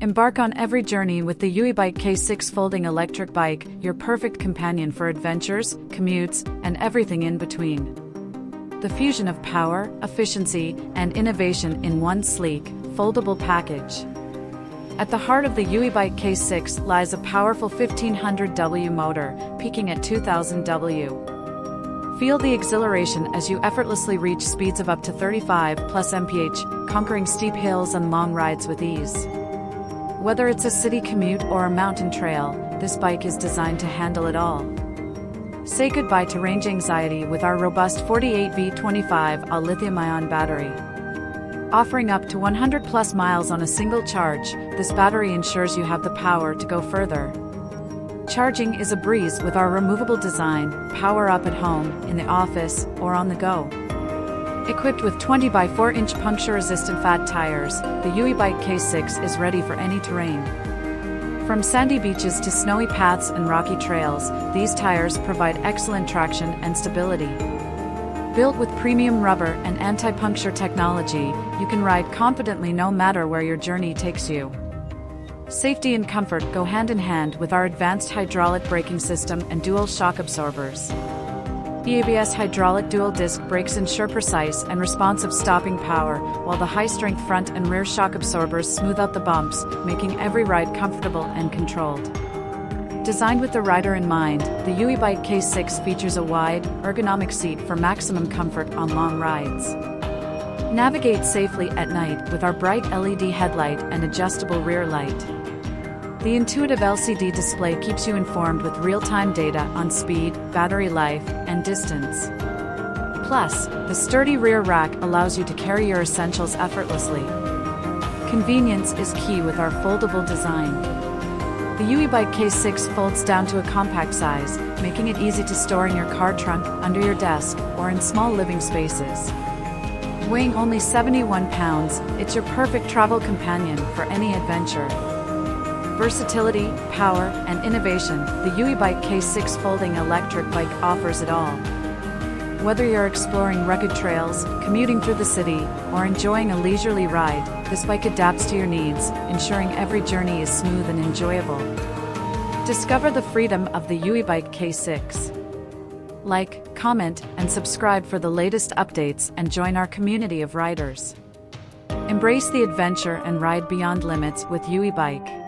Embark on every journey with the EUYBIKE K6 folding electric bike, your perfect companion for adventures, commutes, and everything in between. The fusion of power, efficiency, and innovation in one sleek, foldable package. At the heart of the EUYBIKE K6 lies a powerful 1500W motor, peaking at 2000W. Feel the exhilaration as you effortlessly reach speeds of up to 35+ mph, conquering steep hills and long rides with ease. Whether it's a city commute or a mountain trail, this bike is designed to handle it all. Say goodbye to range anxiety with our robust 48V 25Ah lithium-ion battery. Offering up to 100+ miles on a single charge, this battery ensures you have the power to go further. Charging is a breeze with our removable design, power up at home, in the office, or on the go. Equipped with 20x4-inch puncture-resistant fat tires, the EUYBIKE K6 is ready for any terrain. From sandy beaches to snowy paths and rocky trails, these tires provide excellent traction and stability. Built with premium rubber and anti-puncture technology, you can ride confidently no matter where your journey takes you. Safety and comfort go hand in hand with our advanced hydraulic braking system and dual shock absorbers. ABS hydraulic dual-disc brakes ensure precise and responsive stopping power, while the high-strength front and rear shock absorbers smooth out the bumps, making every ride comfortable and controlled. Designed with the rider in mind, the EUYBIKE K6 features a wide, ergonomic seat for maximum comfort on long rides. Navigate safely at night with our bright LED headlight and adjustable rear light. The intuitive LCD display keeps you informed with real-time data on speed, battery life, and distance. Plus, the sturdy rear rack allows you to carry your essentials effortlessly. Convenience is key with our foldable design. The EUYBIKE K6 folds down to a compact size, making it easy to store in your car trunk, under your desk, or in small living spaces. Weighing only 71 pounds, it's your perfect travel companion for any adventure. Versatility, power, and innovation, the EUYBIKE K6 folding electric bike offers it all. Whether you're exploring rugged trails, commuting through the city, or enjoying a leisurely ride, this bike adapts to your needs, ensuring every journey is smooth and enjoyable. Discover the freedom of the EUYBIKE K6. Like, comment, and subscribe for the latest updates and join our community of riders. Embrace the adventure and ride beyond limits with EUYBIKE.